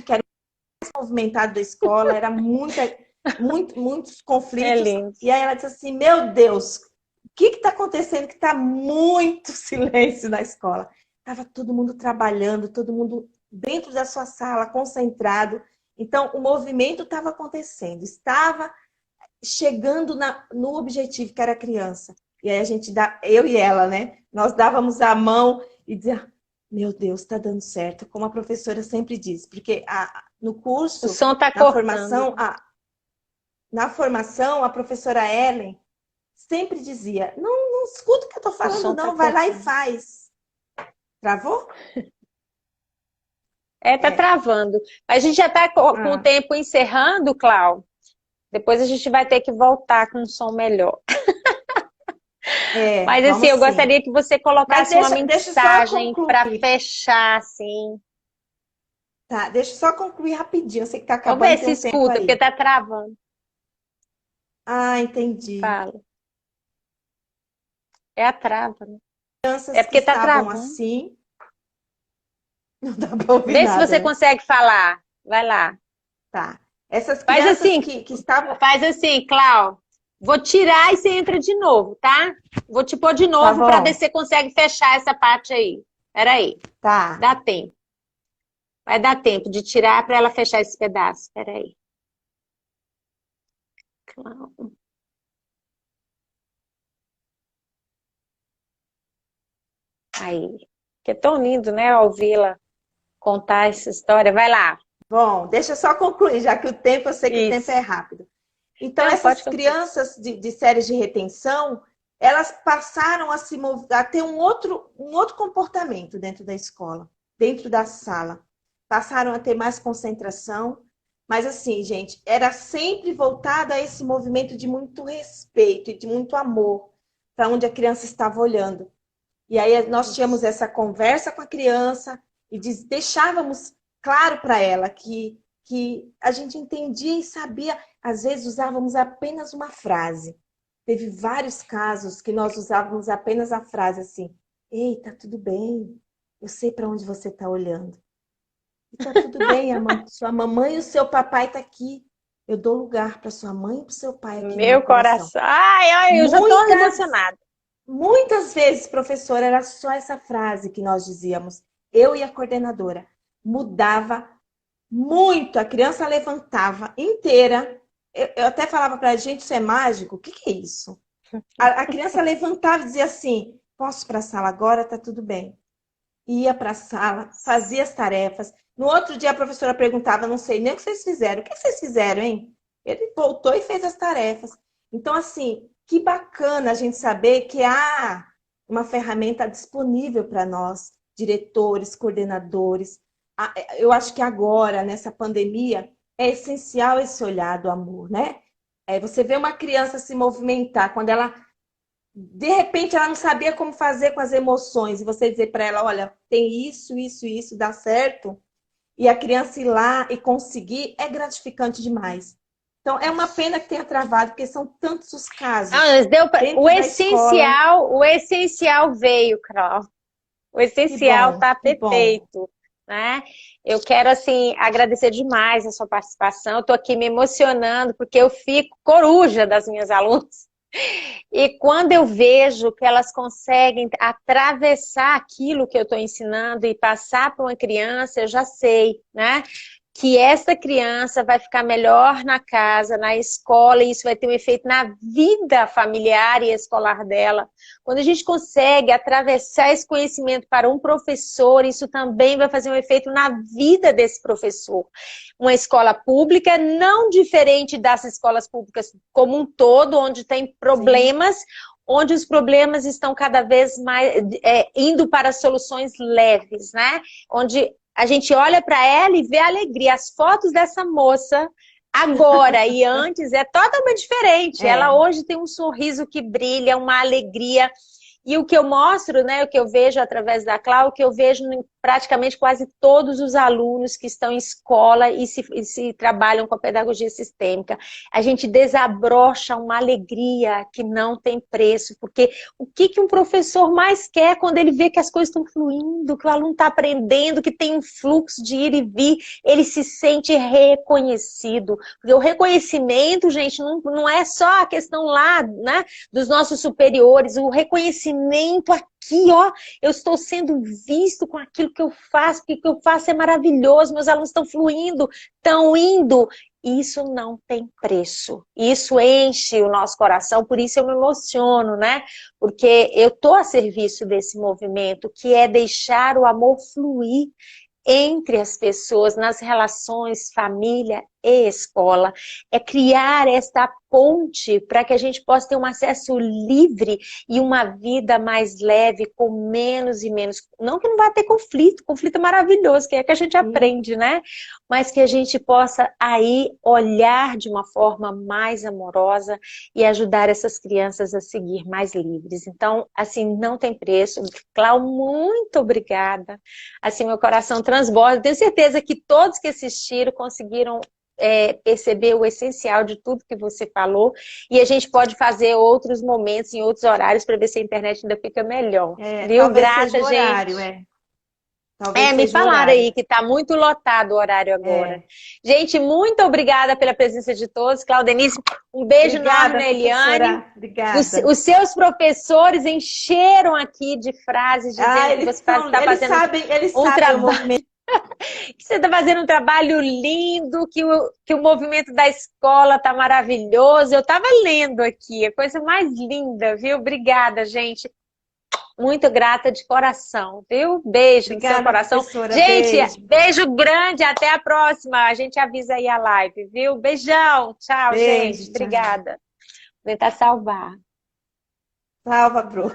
Que era o mais movimentado da escola, era muitos
É
conflitos.
lindo.
E aí ela disse assim: meu Deus, o que está acontecendo que está muito silêncio na escola? Estava todo mundo trabalhando, todo mundo dentro da sua sala, concentrado. Então, o movimento estava acontecendo, estava chegando no objetivo, que era a criança. E aí a gente eu e ela, né? Nós dávamos a mão e dizia: meu Deus, está dando certo, como a professora sempre diz, porque no
O
curso,
som tá
na
cortando.
formação, na formação, a professora Ellen sempre dizia, não escuta o que eu estou falando, não, vai lá e faz. Travou?
Tá travando. A gente já está com o tempo encerrando, Clau. Depois a gente vai ter que voltar com um som melhor. Mas assim, eu gostaria que você colocasse uma mensagem para fechar, assim.
Tá, deixa eu só concluir rapidinho. Eu sei que tá acabando.
Vamos ver se escuta, porque tá travando.
Ah, entendi.
Fala. É a trava, né?
Crianças
é porque
que
tá
estavam
travando.
Assim. Não dá pra ouvir
Vê
nada,
se você consegue falar. Vai lá.
Tá. Essas crianças
assim,
que estavam...
Faz assim, Clau. Vou tirar e você entra de novo, tá? Vou te pôr de novo para ver se você consegue fechar essa parte aí. Peraí.
Tá.
Dá tempo. Vai dar tempo de tirar para ela fechar esse pedaço. Peraí. Clau. Aí. Que é tão lindo, né? Ouvi-la contar essa história. Vai lá.
Bom, deixa eu só concluir, já que o tempo, eu sei que o tempo é rápido. Então, essas crianças de séries de retenção, elas passaram a ter um outro comportamento dentro da escola, dentro da sala. Passaram a ter mais concentração, mas assim, gente, era sempre voltado a esse movimento de muito respeito e de muito amor para onde a criança estava olhando. E aí nós tínhamos essa conversa com a criança e deixávamos claro para ela que a gente entendia e sabia. Às vezes usávamos apenas uma frase. Teve vários casos que nós usávamos apenas a frase assim: ei, tá tudo bem, eu sei para onde você está olhando. E tá tudo bem, sua mamãe e o seu papai tá aqui. Eu dou lugar para sua mãe e para o seu pai aqui.
Meu coração. Ai, eu já estou emocionada.
Muitas vezes, professora, era só essa frase que nós dizíamos, eu e a coordenadora. Mudava muito, a criança levantava inteira. Eu até falava para a gente, isso é mágico? O que é isso? A criança levantava e dizia assim, posso ir para a sala agora? Tá tudo bem. Ia para a sala, fazia as tarefas. No outro dia a professora perguntava, não sei nem o que vocês fizeram. O que vocês fizeram, hein? Ele voltou e fez as tarefas. Então, assim, que bacana a gente saber que há uma ferramenta disponível para nós, diretores, coordenadores. Eu acho que agora, nessa pandemia, é essencial esse olhar do amor, né? Você vê uma criança se movimentar, quando ela, de repente, ela não sabia como fazer com as emoções, e você dizer para ela, olha, tem isso, isso, isso, dá certo, e a criança ir lá e conseguir, é gratificante demais. Então, é uma pena que tenha travado, porque são tantos os casos.
O essencial veio, Clau. O essencial está perfeito, né? Eu quero, assim, agradecer demais a sua participação. Eu estou aqui me emocionando, porque eu fico coruja das minhas alunas. E quando eu vejo que elas conseguem atravessar aquilo que eu estou ensinando e passar para uma criança, eu já sei, né? Que essa criança vai ficar melhor na casa, na escola, e isso vai ter um efeito na vida familiar e escolar dela. Quando a gente consegue atravessar esse conhecimento para um professor, isso também vai fazer um efeito na vida desse professor. Uma escola pública, não diferente das escolas públicas como um todo, onde tem problemas, sim, onde os problemas estão cada vez mais indo para soluções leves, né? Onde a gente olha para ela e vê a alegria. As fotos dessa moça agora e antes é totalmente diferente. Ela hoje tem um sorriso que brilha, uma alegria. E o que eu mostro, né, o que eu vejo através da Clau, o que eu vejo em praticamente quase todos os alunos que estão em escola e se trabalham com a pedagogia sistêmica. A gente desabrocha uma alegria que não tem preço, porque o que um professor mais quer quando ele vê que as coisas estão fluindo, que o aluno está aprendendo, que tem um fluxo de ir e vir, ele se sente reconhecido. Porque o reconhecimento, gente, não é só a questão lá, né, dos nossos superiores, o reconhecimento aqui, ó, eu estou sendo visto com aquilo que eu faço, porque o que eu faço é maravilhoso, meus alunos estão fluindo, estão indo. Isso não tem preço. Isso enche o nosso coração, por isso eu me emociono, né? Porque eu estou a serviço desse movimento, que é deixar o amor fluir entre as pessoas, nas relações, família e escola, é criar esta ponte para que a gente possa ter um acesso livre e uma vida mais leve, com menos e menos. Não que não vai ter conflito, conflito é maravilhoso, que é que a gente aprende, né? Mas que a gente possa aí olhar de uma forma mais amorosa e ajudar essas crianças a seguir mais livres. Então, assim, não tem preço. Clau, muito obrigada. Assim, meu coração transborda. Tenho certeza que todos que assistiram conseguiram perceber o essencial de tudo que você falou, e a gente pode fazer outros momentos, em outros horários, para ver se a internet ainda fica melhor. Viu?
Talvez
Grata,
seja o
gente.
horário, Talvez
Me
seja o
falaram
horário.
aí que está muito lotado o horário agora.
É.
Gente, muito obrigada pela presença de todos. Claudenice, um beijo enorme
Obrigada,
na Eliane.
professora. Obrigada.
Os seus professores encheram aqui de frases dizendo que você está fazendo
eles
um
sabem o
trabalho.
movimento.
Que você está fazendo um trabalho lindo, que o movimento da escola está maravilhoso. Eu estava lendo aqui, a coisa mais linda, viu? Obrigada, gente. Muito grata de coração, viu? Beijo no seu
Obrigada,
coração.
professora.
Gente,
Beijo.
beijo grande, até a próxima. A gente avisa aí a live, viu? Beijão, tchau, gente.
Beijo, tchau.
Obrigada. Vou tentar salvar.
Salva, Bru.